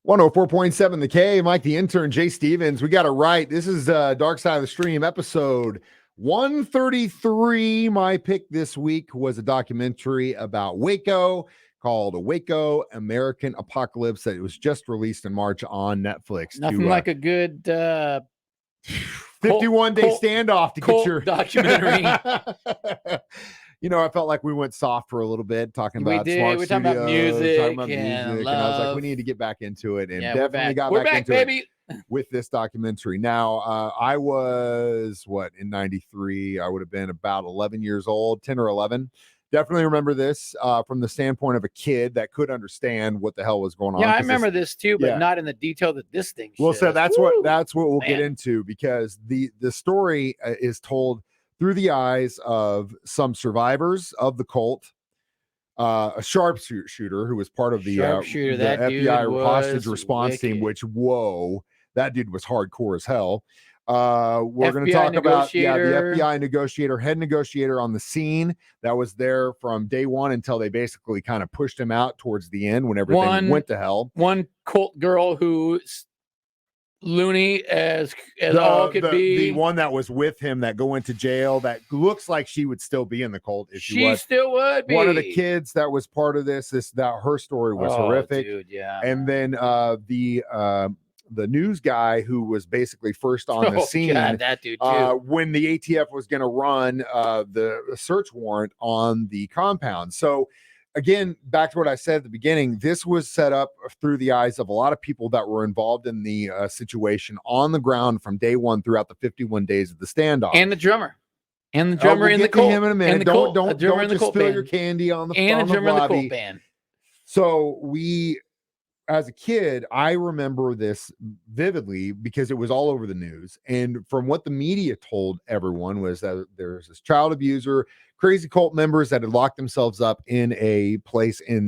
104.7 The K, Mike the Intern, Jay Stevens. We got it right. This is Dark Side of the Stream, episode 133. My pick this week was a documentary about Waco called Waco American Apocalypse that was just released in March on Netflix. Nothing like a good 51-day standoff to get your documentary. I felt like we went soft for a little bit talking about smart We're studios, talking about music, and I was like, we need to get back into it, and definitely got back into baby. it with this documentary. Now, I was in 93. I would have been about 11 years old, 10 or 11. Definitely remember this from the standpoint of a kid that could understand what the hell was going on. Yeah, I remember this too, but not in the detail that this thing shows. Well, so that's what we'll get into, because the story is told through the eyes of some survivors of the cult, a sharpshooter who was part of the FBI hostage response team, which, whoa, that dude was hardcore as hell. We're going to talk about the FBI negotiator, head negotiator on the scene that was there from day one until they basically kind of pushed him out towards the end when everything went to hell. One cult girl who's loony as all could be. The one that was with him that went to jail, that looks like she would still be in the cult if she was. Still would be. One of the kids that was part of this her story was horrific. Dude, yeah. And then the news guy who was basically first on the scene, God, that dude too. When the ATF was going to run the search warrant on the compound. So again, back to what I said at the beginning, this was set up through the eyes of a lot of people that were involved in the situation on the ground from day one throughout the 51 days of the standoff. And the drummer. And the drummer in the cult. Him in a minute. Don't just spill your candy on the drummer in the cult band. So as a kid, I remember this vividly because it was all over the news. And from what the media told everyone was that there's this child abuser, crazy cult members that had locked themselves up in a place in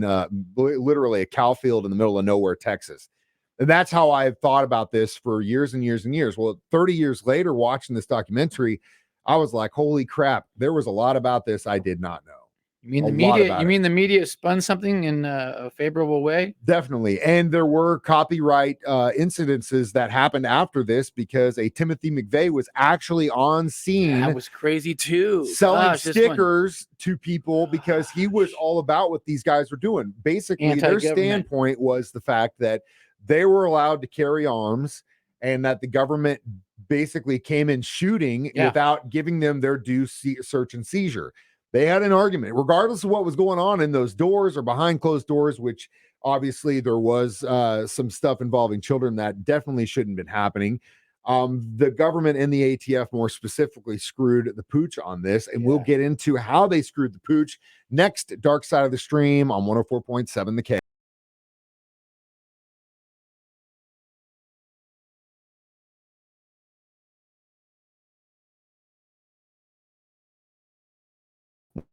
literally a cow field in the middle of nowhere, Texas. And that's how I have thought about this for years and years and years. Well, 30 years later, watching this documentary, I was like, holy crap, there was a lot about this I did not know. You mean the media spun something in a favorable way? Definitely. And there were copyright incidences that happened after this, because a Timothy McVeigh was actually on scene. That was crazy too. Selling stickers to people because he was all about what these guys were doing. Basically, their standpoint was the fact that they were allowed to carry arms and that the government basically came in shooting without giving them their due search and seizure. They had an argument, regardless of what was going on in those doors or behind closed doors, which obviously there was some stuff involving children that definitely shouldn't have been happening. The government and the ATF more specifically screwed the pooch on this, and we'll get into how they screwed the pooch next. Dark Side of the Stream on 104.7 The K.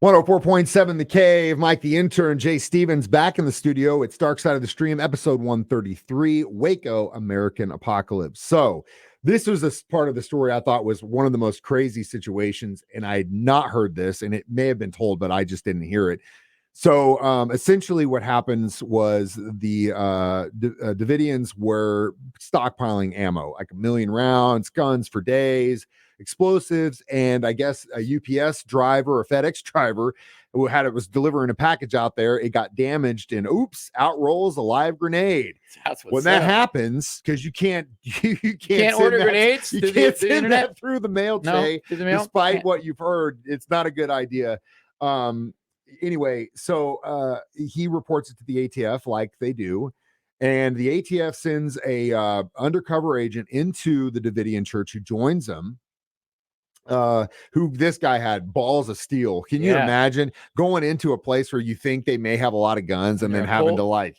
.7 The Cave, Mike the Intern, Jay Stevens back in the studio. It's Dark Side of the Stream, episode 133, Waco American Apocalypse. So this was this part of the story I thought was one of the most crazy situations, and I had not heard this, and it may have been told, but I just didn't hear it. So essentially what happens was the Davidians were stockpiling ammo, like 1 million rounds, guns for days, explosives, and I guess a UPS driver or FedEx driver who was delivering a package out there. It got damaged, and oops, out rolls a live grenade. When that happens, because you can't order grenades. You can't send that through the mail tray. Despite what you've heard, it's not a good idea. Anyway, so he reports it to the ATF like they do. And the ATF sends a undercover agent into the Davidian church who joins them. Who this guy had balls of steel. Can you imagine going into a place where you think they may have a lot of guns and then having to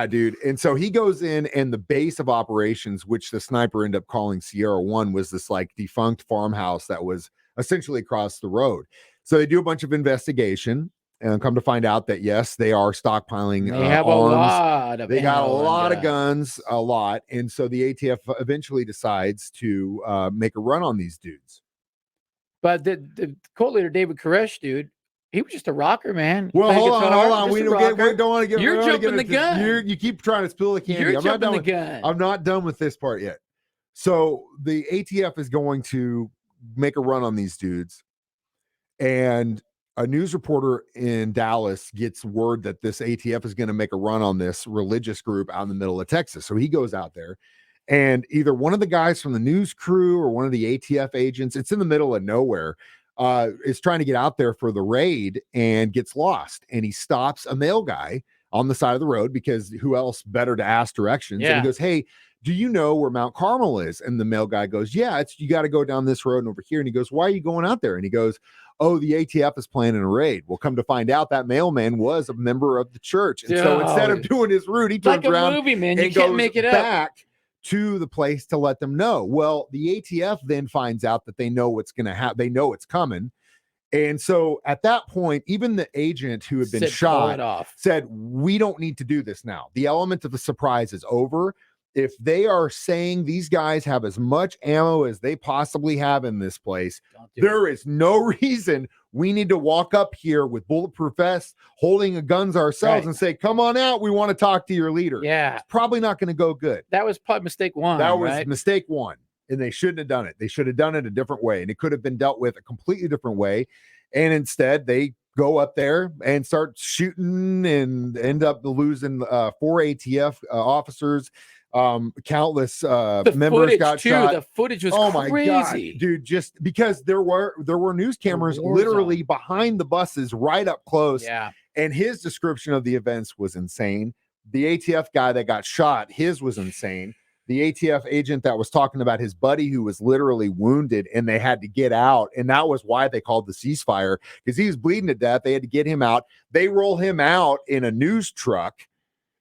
dude. And so he goes in, and the base of operations, which the sniper ended up calling Sierra 1, was this like defunct farmhouse that was essentially across the road. So they do a bunch of investigation and come to find out that yes, they are stockpiling they have arms. A lot of they got a lot of guns, a lot. And so the ATF eventually decides to make a run on these dudes. But the cult leader, David Koresh, dude, He was just a rocker, man. Well, Played hold on, guitar, hold on. just We a don't rocker. want to get. You're we don't wanna jumping get the into- gun. You keep trying to spill the candy. You're I'm not jumping done the with, gun. I'm not done with this part yet. So the ATF is going to make a run on these dudes, and a news reporter in Dallas gets word that this ATF is going to make a run on this religious group out in the middle of Texas. So he goes out there, and either one of the guys from the news crew or one of the ATF agents, it's in the middle of nowhere, is trying to get out there for the raid and gets lost. And he stops a male guy on the side of the road because who else better to ask directions? And Yeah. he goes, "Hey, do you know where Mount Carmel is?" And the male guy goes, "Yeah, you got to go down this road and over here." And he goes, "Why are you going out there?" And he goes, "Oh, the ATF is planning a raid." Well, come to find out, that mailman was a member of the church. And so instead of doing his route, he turns like a around movie, man. You and can't goes make it up. back to the place to let them know. Well, the ATF then finds out that they know what's going to happen. They know it's coming. And so at that point, even the agent who had been shot said, "We don't need to do this now. The element of the surprise is over. If they are saying these guys have as much ammo as they possibly have in this place, there is no reason we need to walk up here with bulletproof vests, holding guns ourselves and say, 'Come on out. We want to talk to your leader.'" Yeah. It's probably not going to go good. That was probably mistake one. That was mistake one. And they shouldn't have done it. They should have done it a different way. And it could have been dealt with a completely different way. And instead, they go up there and start shooting and end up losing 4 ATF officers. Countless members got shot. The footage was crazy. My God, dude, just because there were news cameras literally behind the buses right up close. Yeah. And his description of the events was insane. The ATF guy that got shot, his was insane. The ATF agent that was talking about his buddy who was literally wounded and they had to get out. And that was why they called the ceasefire, because he was bleeding to death. They had to get him out. They roll him out in a news truck.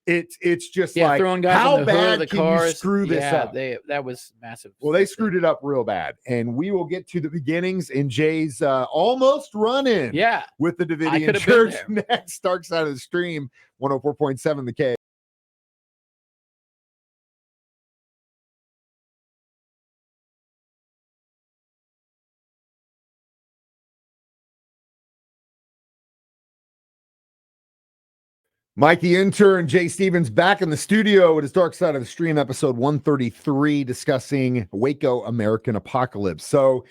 It's just like, how bad can you screw this up? That was massive. Well, they screwed it up real bad. And we will get to the beginnings in Jay's almost run-in with the Davidian Church next. Dark Side of the Stream, 104.7 The K. Mike the Intern, Jay Stevens back in the studio. It is Dark Side of the Stream, episode 133, discussing Waco American Apocalypse. So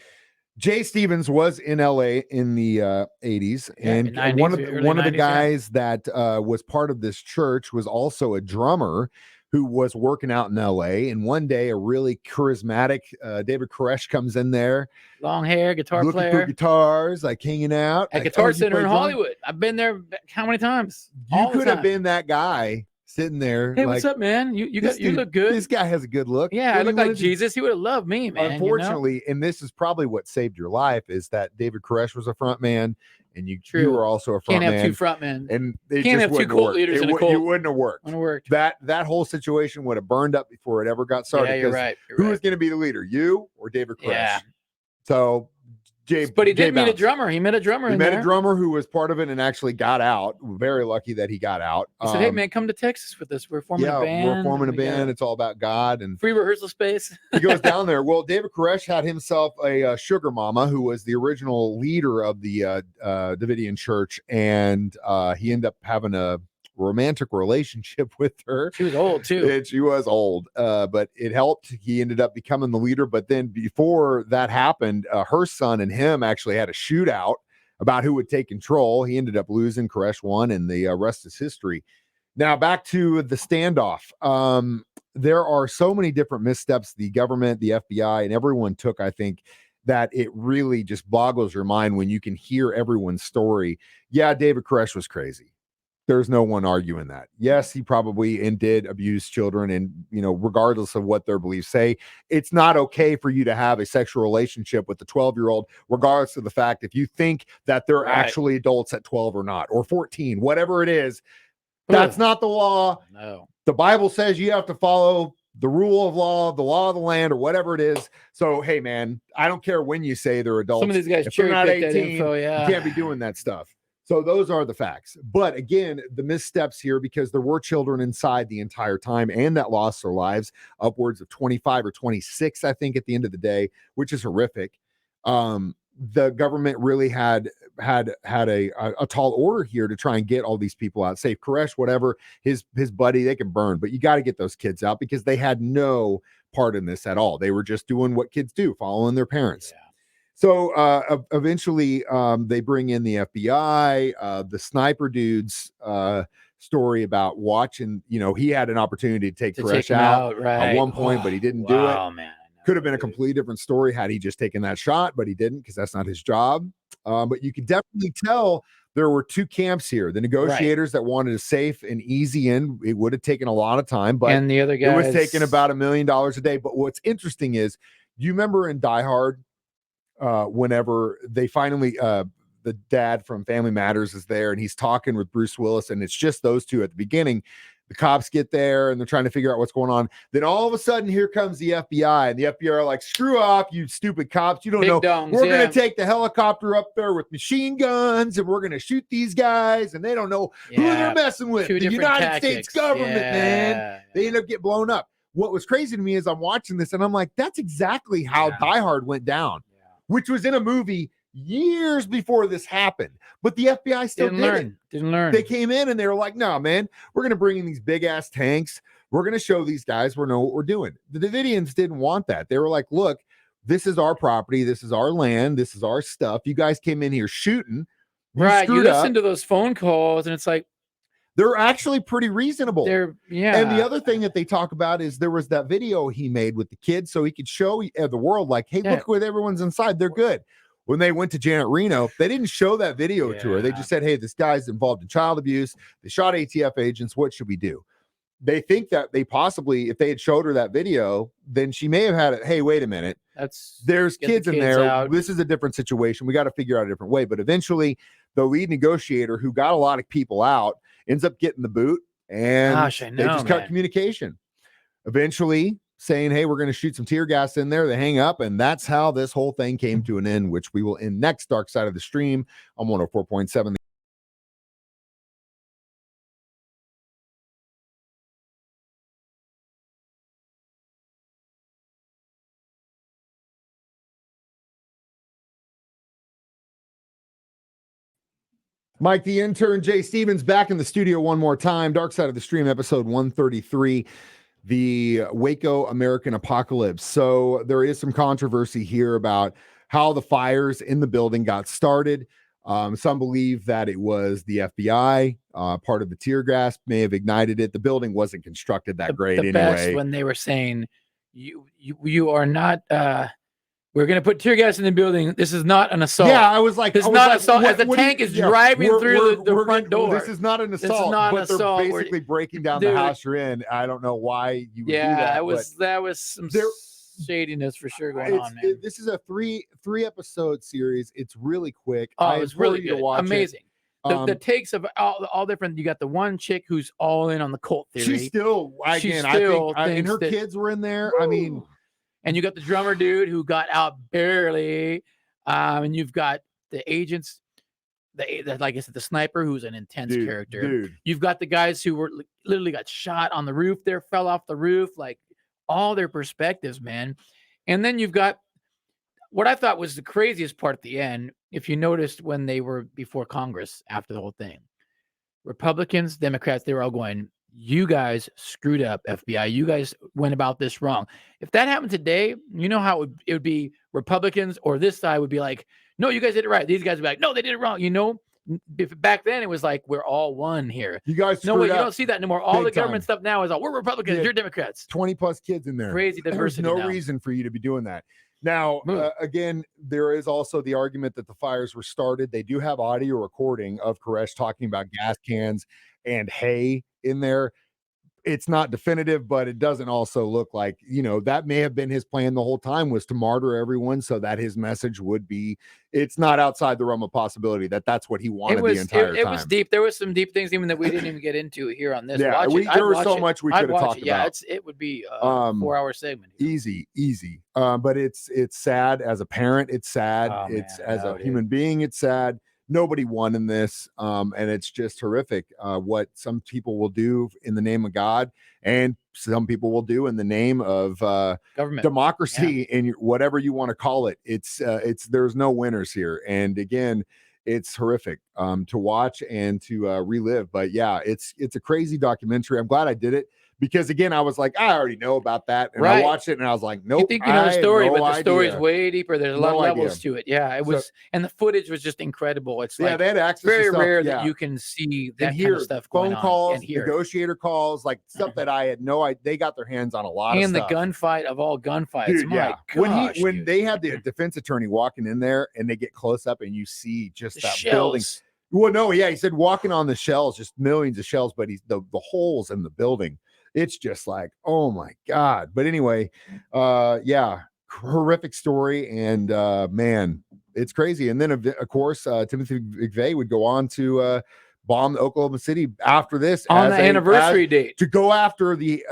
Jay Stevens was in LA in the 80s, and 90s, one of the guys that was part of this church was also a drummer who was working out in LA. And one day, a really charismatic David Koresh comes in there. Long hair, guitar looking player. Through guitars, like hanging out. At Guitar Center in Hollywood. I've been there how many times? You could have been that guy sitting there. Hey, what's up, man? You look good. This guy has a good look. Yeah, I look like Jesus. He would have loved me, man. Unfortunately, and this is probably what saved your life, is that David Koresh was a front man, and you were also a front man. Can't have two front men. And they can't have two cult leaders in a cult. It wouldn't have worked. That whole situation would have burned up before it ever got started. Yeah, you're right. Who was going to be the leader, you or David Koresh? Yeah. So but he did meet a drummer. He met a drummer. He met a drummer who was part of it and actually got out. Very lucky that he got out. He said, "Hey man, come to Texas with us. We're forming a band. We're forming a band. It's all about God and free rehearsal space." He goes down there. Well, David Koresh had himself a sugar mama who was the original leader of the Davidian Church, and he ended up having a romantic relationship with her. She was old too. And she was old, but it helped. He ended up becoming the leader. But then before that happened, her son and him actually had a shootout about who would take control. He ended up losing. Koresh won, and the rest is history. Now back to the standoff. There are so many different missteps the government, the FBI, and everyone took, I think, that it really just boggles your mind when you can hear everyone's story. Yeah, David Koresh was crazy. There's no one arguing that. Yes, he probably and did abuse children, and regardless of what their beliefs say, it's not okay for you to have a sexual relationship with a 12-year-old, regardless of the fact if you think that they're actually adults at 12 or not, or 14, whatever it is. That's not the law. No. The Bible says you have to follow the rule of law, the law of the land, or whatever it is. So, hey, man, I don't care when you say they're adults. Some of these guys if they're not 18, info, you can't be doing that stuff. So those are the facts. But again, the missteps here, because there were children inside the entire time and that lost their lives, upwards of 25 or 26, I think, at the end of the day, which is horrific. the government really had a tall order here to try and get all these people out. Save Koresh, whatever, his buddy, they can burn, but you got to get those kids out because they had no part in this at all. They were just doing what kids do, following their parents. Yeah. So eventually they bring in the FBI, the sniper dude's story about watching, he had an opportunity to take Koresh out right. at one point, but he didn't do it. Man. Could have been a completely different story had he just taken that shot, but he didn't because that's not his job. But you could definitely tell there were two camps here. The negotiators that wanted a safe and easy end. It would have taken a lot of time, but and the other guys, it was taking about $1 million a day. But what's interesting is, do you remember in Die Hard, whenever they finally the dad from Family Matters is there and he's talking with Bruce Willis, and it's just those two at the beginning. The cops get there and they're trying to figure out what's going on. Then all of a sudden, here comes the FBI, and the FBI are like, "Screw off, you stupid cops! You don't know. We're going to take the helicopter up there with machine guns, and we're going to shoot these guys, and they don't know who they're messing with. The United States government, man. They end up getting blown up." What was crazy to me is I'm watching this, and I'm like, "That's exactly how Die Hard went down," which was in a movie years before this happened, but the FBI still didn't learn. They came in and they were like, "No, man, we're going to bring in these big ass tanks. We're going to show these guys we know what we're doing." The Davidians didn't want that. They were like, "Look, this is our property. This is our land. This is our stuff. You guys came in here shooting." You listen to those phone calls and it's like, they're actually pretty reasonable. And the other thing that they talk about is there was that video he made with the kids so he could show the world, like, "Hey, look what everyone's inside. They're good." When they went to Janet Reno, they didn't show that video to her. They just said, "Hey, this guy's involved in child abuse. They shot ATF agents. What should we do?" They think that they possibly, if they had showed her that video, then she may have had it. "Hey, wait a minute. There's kids in there. Out. This is a different situation. We got to figure out a different way." But eventually, the lead negotiator who got a lot of people out ends up getting the boot, and they just cut communication. Eventually, saying, "Hey, we're going to shoot some tear gas in there." They hang up, and that's how this whole thing came to an end, which we will end next. Dark Side of the Stream on 104.7. Mike the Intern, Jay Stevens, back in the studio one more time. Dark Side of the Stream, episode 133. The Waco American Apocalypse. So there is some controversy here about how the fires in the building got started. Some believe that it was the FBI. Part of the tear gas may have ignited it. The building wasn't constructed that great anyway. Best when they were saying, you are not... we're going to put tear gas in the building. This is not an assault. Yeah, I was like, it's not an assault. As the tank is driving through the front door. This is not an assault. But they're basically breaking down the house you're in. I don't know why you would do that. That was some shadiness for sure going on, man. This is a three episode series. It's really quick. It's really good. Amazing. The takes of all different. You got the one chick who's all in on the cult theory. She's still, I think, and her kids were in there. Woo! I mean. And you got the drummer dude who got out barely. And you've got the agents, like I said, the sniper who's an intense character. Dude. You've got the guys who were literally got shot on the roof there, fell off the roof, like all their perspectives, man. And then you've got what I thought was the craziest part at the end. If you noticed when they were before Congress after the whole thing, Republicans, Democrats, they were all going, "You guys screwed up, FBI. You guys went about this wrong." If that happened today, you know how it would be Republicans or this side would be like, "No, you guys did it right." These guys would be like, "No, they did it wrong." You know, if back then it was like, we're all one here. You guys no way, you don't see that anymore. All the government stuff now is all, we're Republicans, you're Democrats. 20 plus kids in there. Crazy diversity. There's no reason for you to be doing that. Now, again, there is also the argument that the fires were started. They do have audio recording of Koresh talking about gas cans and hay in there. It's not definitive, but it doesn't also look like, that may have been his plan the whole time, was to martyr everyone so that his message would be, it's not outside the realm of possibility that's what he wanted the entire time. It was deep. There was some deep things even that we didn't even get into here on this. Yeah, there was so much we could have talked about. Yeah, it would be a 4-hour segment. Easy. But it's sad as a parent. It's sad. As a human being, it's sad. nobody won in this. And it's just horrific what some people will do in the name of God, and some people will do in the name of Government, democracy, and whatever you want to call it. It's there's no winners here. And again, it's horrific to watch and to relive. But yeah, it's a crazy documentary. I'm glad I did it, because again, I was like, I already know about that, and I watched it and I was like, nope. You think you know the story, but the story's idea. way deeper. There's a lot of levels to it. Yeah, it was, So, and the footage was just incredible. It's yeah, like they had access very to stuff, rare yeah, that you can see that and hear kind of stuff going phone calls, on. And hear negotiator calls, like stuff that I had no idea. They got their hands on a lot of and the stuff. gunfight of all gunfights. Dude, My yeah. gosh, When they had the defense attorney walking in there and they get close up and you see just the that shells. building. Well, no, yeah, he said walking on the shells, just millions of shells, but he's the holes in the building. It's just like, oh my God. But anyway, yeah, horrific story. And man, it's crazy. And then of course, Timothy McVeigh would go on to bomb Oklahoma City after this on the anniversary date, to go after the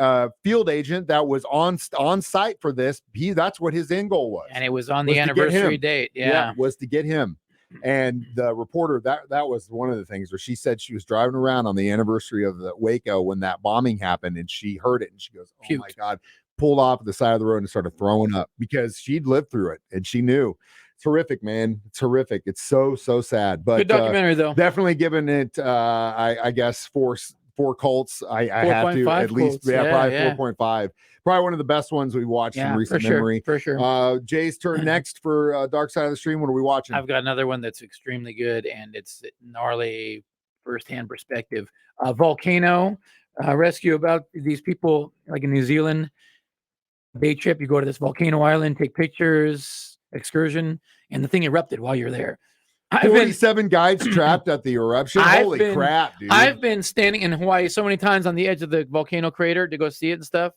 field agent that was on site for this. That's what his end goal was. And it was on the anniversary date. Yeah, was to get him. And the reporter, that was one of the things where she said she was driving around on the anniversary of the Waco when that bombing happened, and she heard it and she goes, oh my God, pulled off the side of the road and started throwing up, because she'd lived through it and she knew. It's horrific, man. It's horrific. It's so sad. But good documentary though. Definitely giving it I guess four Colts. I had to at least Colts. probably 4.5. Probably one of the best ones we watched in recent memory. For sure. Jay's turn next for Dark Side of the Stream. What are we watching? I've got another one that's extremely good, and it's gnarly firsthand perspective. Volcano rescue about these people like in New Zealand. Day trip, you go to this volcano island, take pictures, excursion, and the thing erupted while you're there. 47 guides trapped at the eruption. Holy crap, dude. I've been standing in Hawaii so many times on the edge of the volcano crater to go see it and stuff.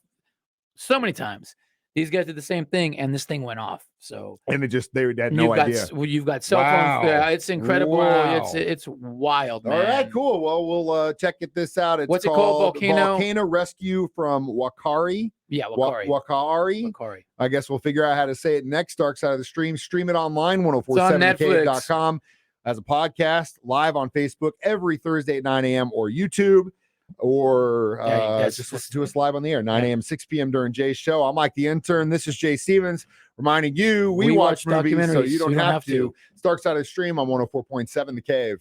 So many times. These guys did the same thing, and this thing went off. So, and they had no idea. You've got cell phones. Yeah, it's incredible. Wow. It's wild, man. All right, cool. Well, we'll check this out. What's it called? Volcano Rescue from Wakari. Yeah, Wakari. Wakari. I guess we'll figure out how to say it next. Dark Side of the Stream. Stream it online, 1047thecave.com, as a podcast, live on Facebook every Thursday at 9 a.m. or YouTube. Or just listen to us live on the air, 9 a.m., 6 p.m. during Jay's show. I'm Mike the Intern. This is Jay Stevens reminding you we watch movies so you don't have to. It's Dark Side of the Stream on 104.7 The Cave.